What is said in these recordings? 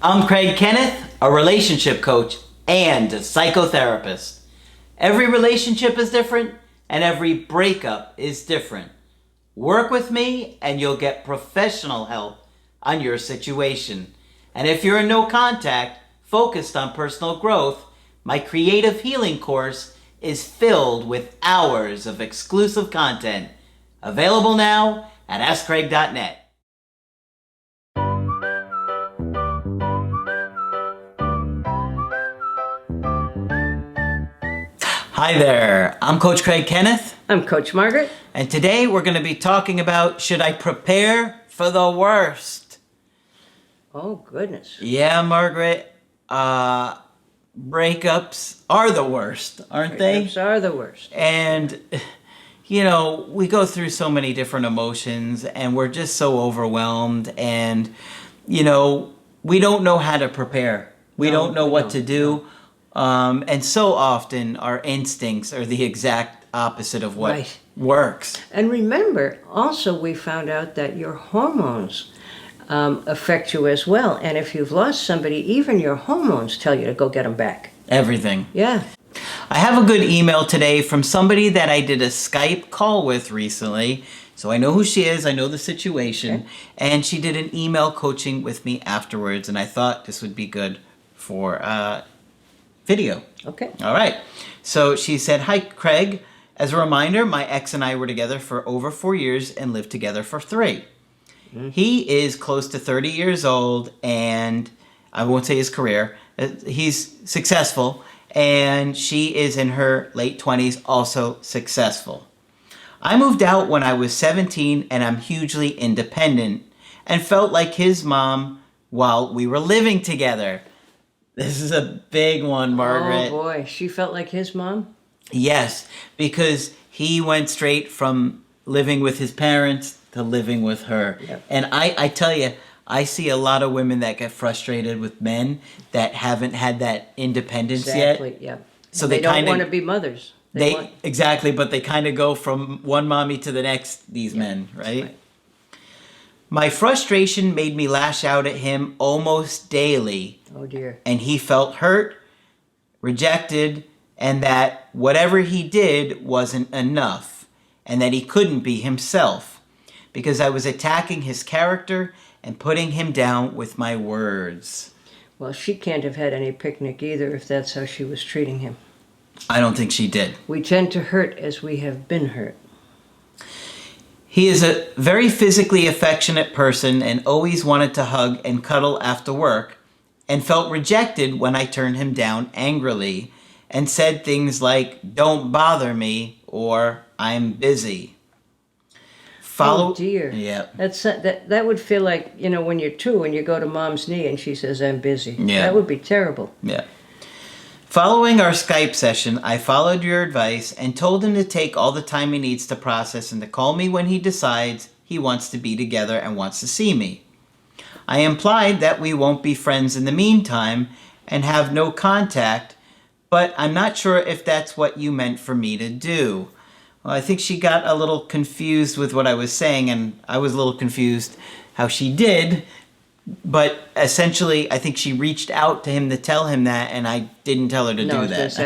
I'm Craig Kenneth, a relationship coach and a psychotherapist. Every relationship is different and every breakup is different. Work with me and you'll get professional help on your situation. And if you're in no contact, focused on personal growth, my creative healing course is filled with hours of exclusive content. Available now at AskCraig.net. Hi there, I'm Coach Craig Kenneth. I'm Coach Margaret. And today we're going to be talking about, should I prepare for the worst? Oh, goodness. Yeah, Margaret, breakups are the worst, aren't they? Breakups are the worst. And, you know, we go through so many different emotions and we're just so overwhelmed and, you know, we don't know how to prepare. We don't know what to do. And so often our instincts are the exact opposite of what works. And remember, also we found out that your hormones affect you as well. And if you've lost somebody, even your hormones tell you to go get them back. Everything. Yeah. I have a good email today from somebody that I did a Skype call with recently. So I know who she is, I know the situation, and she did an email coaching with me afterwards, and I thought this would be good for video. Okay. All right. So she said, "Hi, Craig. As a reminder, my ex and I were together for over 4 years and lived together for 3. He is close to 30 years old, and I won't say his career. He's successful, and she is in her late 20s, also successful. I moved out when I was 17, and I'm hugely independent, and felt like his mom while we were living together." This is a big one, Margaret. Oh, boy. She felt like his mom? Yes, because he went straight from living with his parents to living with her. Yep. And I tell you, I see a lot of women that get frustrated with men that haven't had that independence yet. Exactly, yeah. So they they don't want to be mothers. Exactly, but they kind of go from one mommy to the next, these men, right? My frustration made me lash out at him almost daily. Oh, dear. And he felt hurt, rejected, and that whatever he did wasn't enough, and that he couldn't be himself, because I was attacking his character and putting him down with my words. Well, she can't have had any picnic either if that's how she was treating him. I don't think she did. We tend to hurt as we have been hurt. He is a very physically affectionate person and always wanted to hug and cuddle after work, and felt rejected when I turned him down angrily and said things like, "Don't bother me," or "I'm busy." Oh, dear. Yeah. That would feel like, you know, when you're 2 and you go to mom's knee and she says, "I'm busy." Yeah. That would be terrible. Yeah. Following our Skype session, I followed your advice and told him to take all the time he needs to process and to call me when he decides he wants to be together and wants to see me. I implied that we won't be friends in the meantime and have no contact, but I'm not sure if that's what you meant for me to do. Well, I think she got a little confused with what I was saying, and I was a little confused how she did. But essentially, I think she reached out to him to tell him that, and I didn't tell her to do that.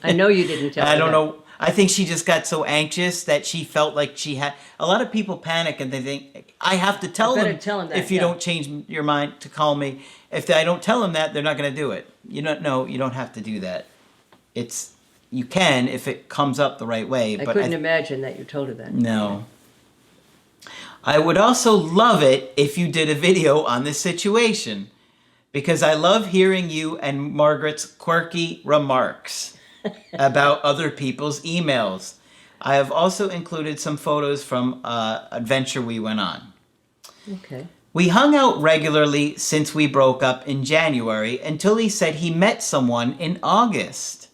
I know you didn't tell her. I don't know. I think she just got so anxious that she felt like she had. A lot of people panic and they think, I have to tell them that, if you don't change your mind to call me. If I don't tell them that, they're not going to do it. You don't have to do that. You can if it comes up the right way. I couldn't imagine that you told her that. No. I would also love it if you did a video on this situation, because I love hearing you and Margaret's quirky remarks about other people's emails. I have also included some photos from an adventure we went on. Okay. We hung out regularly since we broke up in January until he said he met someone in August.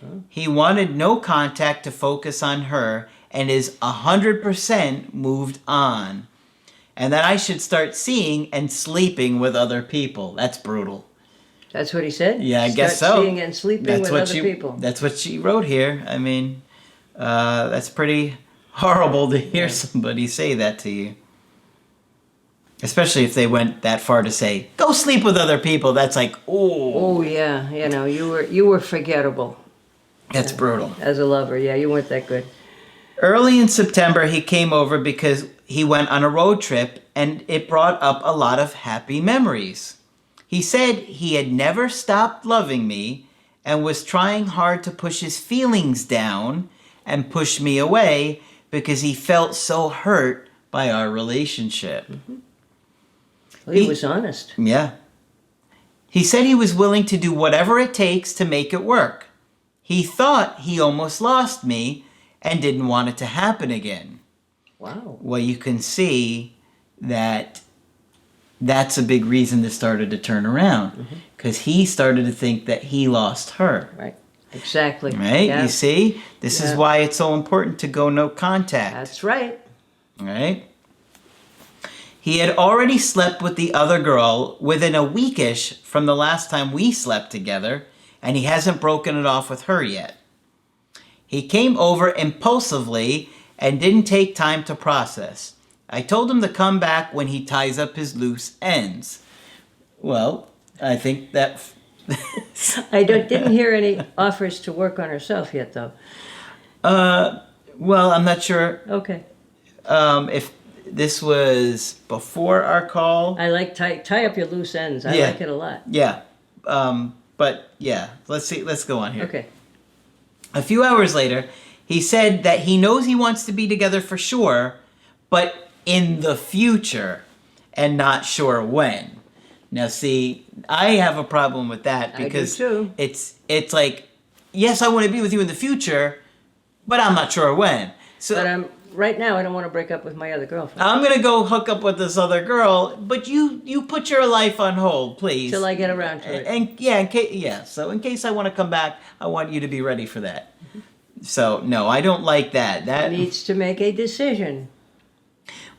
Oh. He wanted no contact to focus on her and is 100% moved on. And that I should start seeing and sleeping with other people. That's brutal. That's what he said? Yeah, I guess so. Start seeing and sleeping with other people. That's what she wrote here. I mean, that's pretty horrible to hear somebody say that to you. Especially if they went that far to say, go sleep with other people. That's like, oh, Oh yeah, you were forgettable that's brutal. as a lover. Yeah, you weren't that good. Early in September, he came over because he went on a road trip and it brought up a lot of happy memories. He said he had never stopped loving me and was trying hard to push his feelings down and push me away because he felt so hurt by our relationship. Well, he was honest. Yeah. He said he was willing to do whatever it takes to make it work. He thought he almost lost me and didn't want it to happen again. Wow. Well, you can see that that's a big reason this started to turn around because he started to think that he lost her. Right. Exactly. Right? Yeah. You see? This is why it's so important to go no contact. That's right. Right? He had already slept with the other girl within a weekish from the last time we slept together, and he hasn't broken it off with her yet. He came over impulsively and didn't take time to process. I told him to come back when he ties up his loose ends. Well, I think that... Didn't hear any offers to work on herself yet, though. Well, I'm not sure Okay. if this was before our call. I like tie up your loose ends. I Yeah. like it a lot. Yeah. But yeah, let's see. Let's go on here. Okay. A few hours later, he said that he knows he wants to be together for sure, but in the future and not sure when. Now, see, I have a problem with that because I do too. it's like, yes, I want to be with you in the future, but I'm not sure when. So But right now, I don't want to break up with my other girlfriend I'm gonna go hook up with this other girl, but you put your life on hold, please. till I get around to it. And so in case I want to come back, I want you to be ready for that. So no, I don't like that. That Needs to make a decision.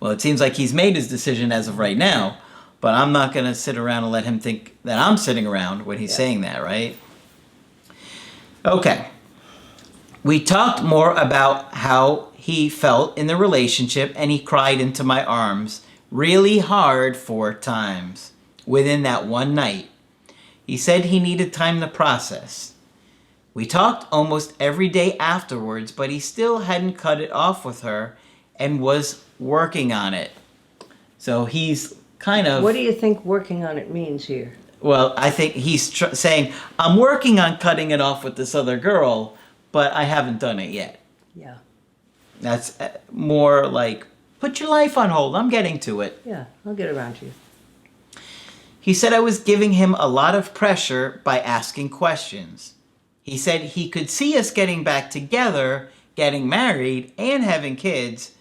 well, it seems like he's made his decision as of right now, but I'm not gonna sit around and let him think that I'm sitting around when he's saying that, right? Okay. We talked more about how he felt in the relationship, and he cried into my arms really hard 4 times within that one night. He said he needed time to process. We talked almost every day afterwards, but he still hadn't cut it off with her and was working on it. So he's kind of... What do you think working on it means here? Well, I think he's saying, I'm working on cutting it off with this other girl, but I haven't done it yet. Yeah. That's more like, put your life on hold. I'm getting to it. Yeah, I'll get around to you. He said I was giving him a lot of pressure by asking questions. He said he could see us getting back together, getting married, and having kids,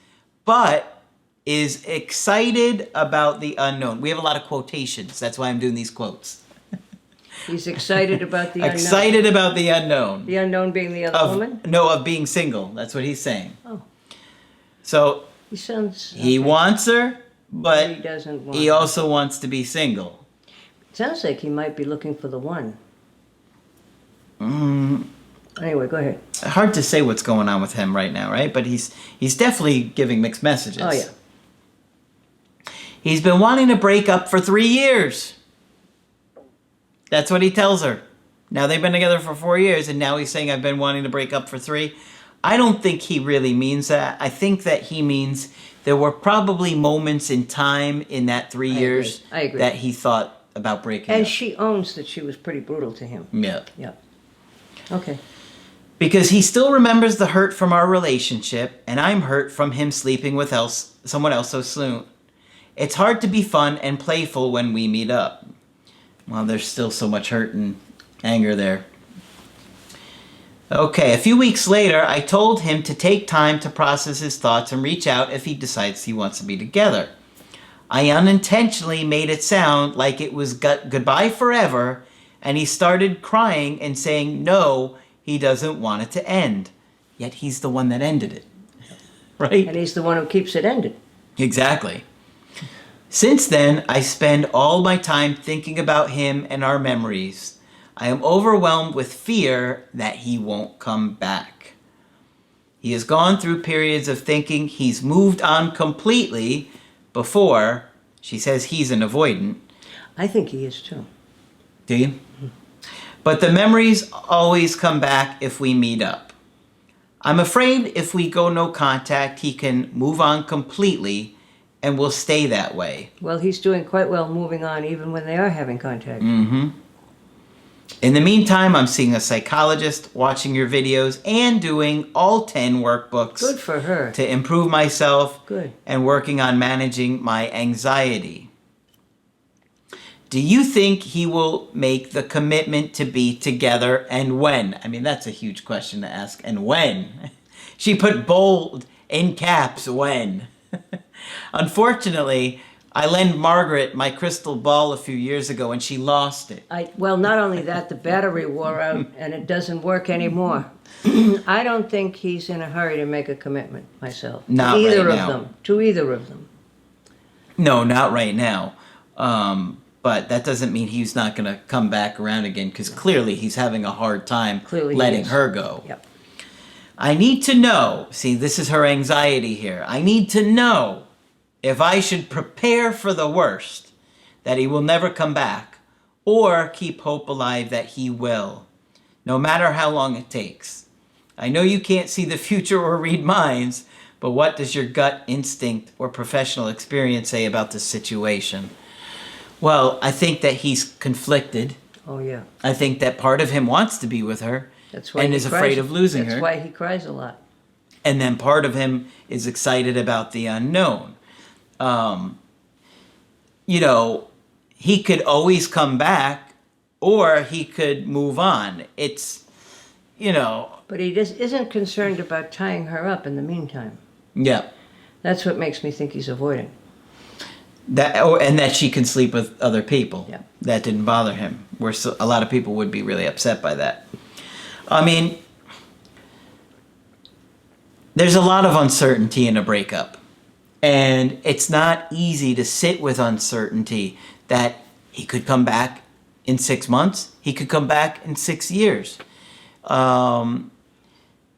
but is excited about the unknown. We have a lot of quotations. That's why I'm doing these quotes. He's excited about the unknown. Excited about the unknown. The unknown being the other woman? No, of being single. That's what he's saying. Oh. So He sounds... he wants her, but he doesn't want he her. also wants to be single. Sounds like he might be looking for the one. Mm, Anyway, go ahead. hard to say what's going on with him right now, right? But he's definitely giving mixed messages. Oh, yeah. He's been wanting to break up for 3 years. That's what he tells her. Now they've been together for 4 years, and now he's saying, I've been wanting to break up for 3. I don't think he really means that. I think that he means there were probably moments in time in that 3 years I agree. that he thought about breaking And up. she owns that she was pretty brutal to him. Yeah. Yeah. Okay. Because he still remembers the hurt from our relationship, and I'm hurt from him sleeping with someone else so soon. It's hard to be fun and playful when we meet up. Well, there's still so much hurt and anger there. Okay, a few weeks later, I told him to take time to process his thoughts and reach out if he decides he wants to be together. I unintentionally made it sound like it was goodbye forever, and he started crying and saying no, he doesn't want it to end. Yet he's the one that ended it. Right? And he's the one who keeps it ended. Exactly. Since then, I spend all my time thinking about him and our memories. I am overwhelmed with fear that he won't come back. He has gone through periods of thinking he's moved on completely before, She says he's an avoidant. I think he is too. Do you? But the memories always come back if we meet up. I'm afraid if we go no contact, he can move on completely and will stay that way. Well, he's doing quite well moving on even when they are having contact. Mm-hmm. In the meantime, I'm seeing a psychologist, watching your videos, and doing all 10 workbooks. Good for her. To improve myself. Good. And working on managing my anxiety. Do you think he will make the commitment to be together, and when? I mean, that's a huge question to ask. And when? She put bold in caps, when. Unfortunately, I lent Margaret my crystal ball a few years ago and she lost it. Well, not only that, the battery wore out and it doesn't work anymore. I don't think he's in a hurry to make a commitment myself. Not to either right of now. them. To either of them. No, not right now. But that doesn't mean he's not going to come back around again, because clearly he's having a hard time letting her go. Yep. I need to know, see, this is her anxiety here. I need to know if I should prepare for the worst, that he will never come back, or keep hope alive that he will, no matter how long it takes. I know you can't see the future or read minds, but what does your gut instinct or professional experience say about this situation? Well, I think that he's conflicted. Oh, yeah. I think that part of him wants to be with her and is afraid of losing her. That's why he cries a lot. And then part of him is excited about the unknown. He could always come back, or he could move on. It's, But he just isn't concerned about tying her up in the meantime. Yeah. That's what makes me think he's avoiding. And that she can sleep with other people. Yeah. That didn't bother him. Where a lot of people would be really upset by that. I mean, there's a lot of uncertainty in a breakup. And it's not easy to sit with uncertainty that he could come back in 6 months. He could come back in 6 years. And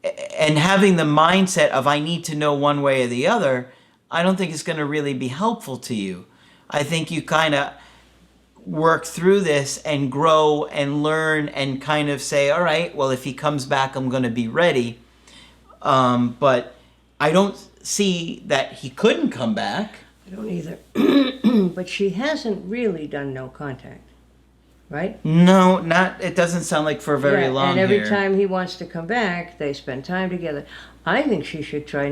having the mindset of I need to know one way or the other, I don't think it's going to really be helpful to you. I think you kind of work through this and grow and learn and kind of say, all right, well, if he comes back, I'm going to be ready. But I don't see that he couldn't come back. I don't either. But she hasn't really done no contact, right? No, it doesn't sound like for very long and every here. time he wants to come back, they spend time together. I think she should try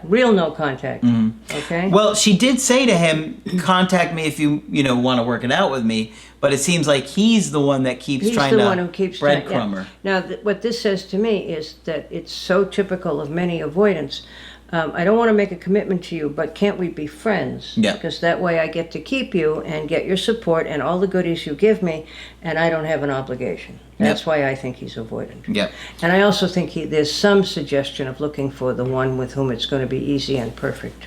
real no contact. Mm-hmm. Okay? Well, she did say to him, contact me if you want to work it out with me, but it seems like he's the one that keeps He's trying the to one who keeps breadcrumb her. Now, what this says to me is that it's so typical of many avoidants. I don't want to make a commitment to you, but can't we be friends? Yeah. Because that way I get to keep you and get your support and all the goodies you give me, and I don't have an obligation. That's why I think he's avoidant. Yeah. And I also think there's some suggestion of looking for the one with whom it's going to be easy and perfect.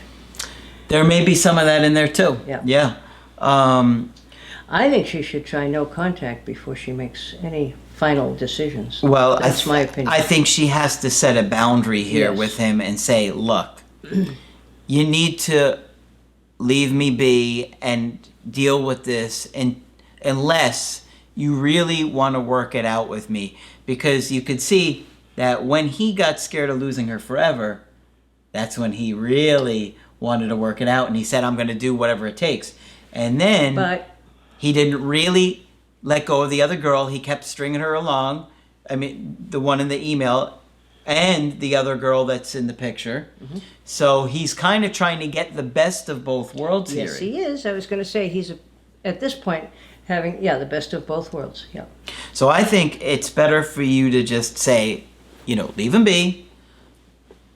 There may be some of that in there too. Yeah. Yeah. I think she should try no contact before she makes any final decisions. Well, that's my opinion. I think she has to set a boundary here Yes. with him and say, look, you need to leave me be and deal with this unless you really want to work it out with me. Because you could see that when he got scared of losing her forever, that's when he really wanted to work it out. And he said, I'm going to do whatever it takes. And then he didn't really let go of the other girl. He kept stringing her along. I mean, the one in the email and the other girl that's in the picture. Mm-hmm. So he's kind of trying to get the best of both worlds here. Yes, he is. I was going to say he's, at this point, having, the best of both worlds. Yeah. So I think it's better for you to just say, leave him be.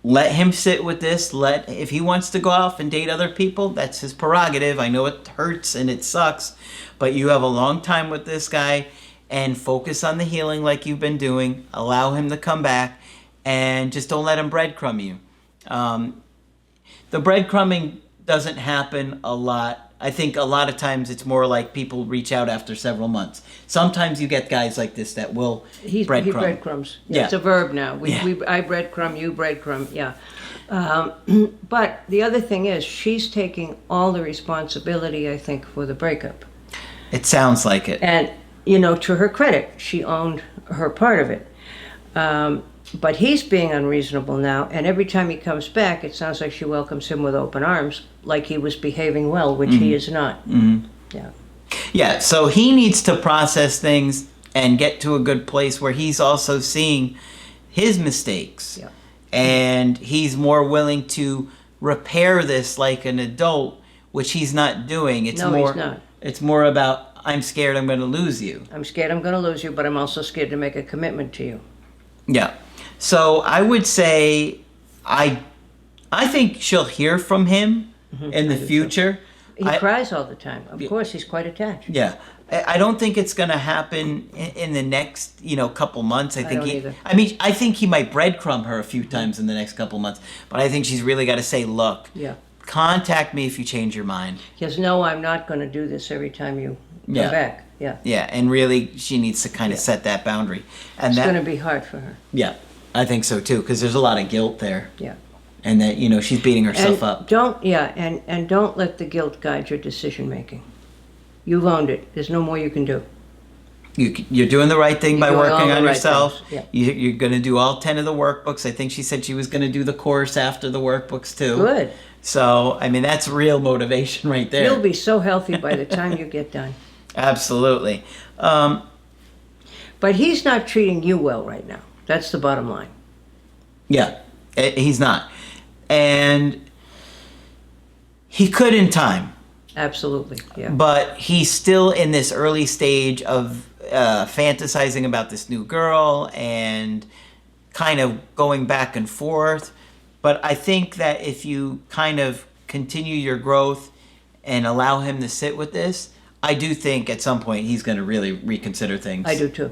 Let him sit with this. If he wants to go off and date other people, that's his prerogative. I know it hurts and it sucks, but you have a long time with this guy, and focus on the healing like you've been doing. Allow him to come back, and just don't let him breadcrumb you. The breadcrumbing doesn't happen a lot. I think a lot of times it's more like people reach out after several months. Sometimes you get guys like this that will He breadcrumb. breadcrumbs. Yeah. It's a verb now. Yeah. I breadcrumb, you breadcrumb. Yeah. But the other thing is, she's taking all the responsibility, I think, for the breakup. It sounds like it. And, to her credit, she owned her part of it. But he's being unreasonable now, and every time he comes back, it sounds like she welcomes him with open arms, like he was behaving well, which he is not. Yeah. Yeah, so he needs to process things and get to a good place where he's also seeing his mistakes. Yeah. And he's more willing to repair this like an adult, which he's not doing. He's not. It's more about, I'm scared I'm going to lose you. I'm scared I'm going to lose you, but I'm also scared to make a commitment to you. Yeah. So I would say I think she'll hear from him in the future. He cries all the time. Of course, he's quite attached. Yeah. I don't think it's going to happen in the next, couple months. I think either. I think he might breadcrumb her a few times in the next couple months. But I think she's really got to say, look, contact me if you change your mind. Yes, no, I'm not going to do this every time you come back. Yeah. Yeah, and really she needs to kind of set that boundary. And it's going to be hard for her. Yeah, I think so too, because there's a lot of guilt there. Yeah. And that, she's beating herself up. Don't let the guilt guide your decision making. You've owned it. There's no more you can do. You're doing the right thing by working on yourself. Yeah. You're going to do all 10 of the workbooks. I think she said she was going to do the course after the workbooks too. Good. So, that's real motivation right there. You'll be so healthy by the time you get done. Absolutely. But he's not treating you well right now. That's the bottom line. Yeah, he's not. And he could in time. Absolutely, yeah. But he's still in this early stage of fantasizing about this new girl and kind of going back and forth. But I think that if you kind of continue your growth and allow him to sit with this, I do think at some point he's going to really reconsider things. I do too.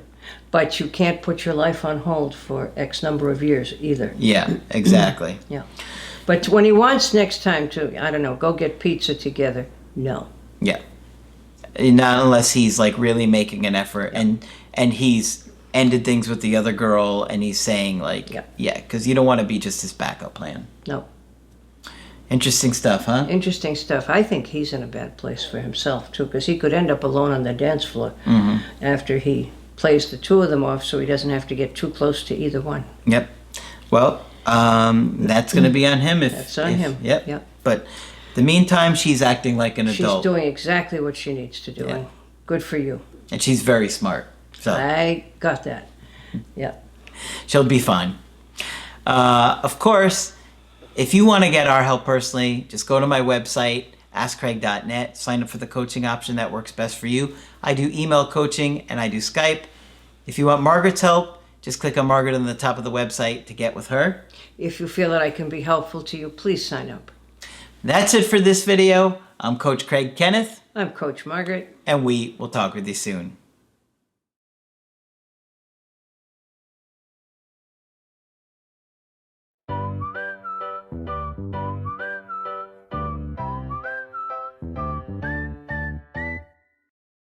But you can't put your life on hold for X number of years either. Yeah, exactly. Yeah. But when he wants next time to, I don't know, go get pizza together, no. Yeah. Not unless he's like really making an effort and he's ended things with the other girl and he's saying like, because you don't want to be just his backup plan. No. Interesting stuff, huh? Interesting stuff. I think he's in a bad place for himself, too, because he could end up alone on the dance floor after he plays the two of them off so he doesn't have to get too close to either one. Yep. Well, that's going to be on him. That's on him. Yep. But in the meantime, she's acting like an adult. She's doing exactly what she needs to do, and good for you. And she's very smart. So I got that. Yeah. She'll be fine. Of course, if you want to get our help personally, just go to my website, askcraig.net, sign up for the coaching option that works best for you. I do email coaching and I do Skype. If you want Margaret's help, just click on Margaret on the top of the website to get with her. If you feel that I can be helpful to you, please sign up. That's it for this video. I'm Coach Craig Kenneth. I'm Coach Margaret. And we will talk with you soon.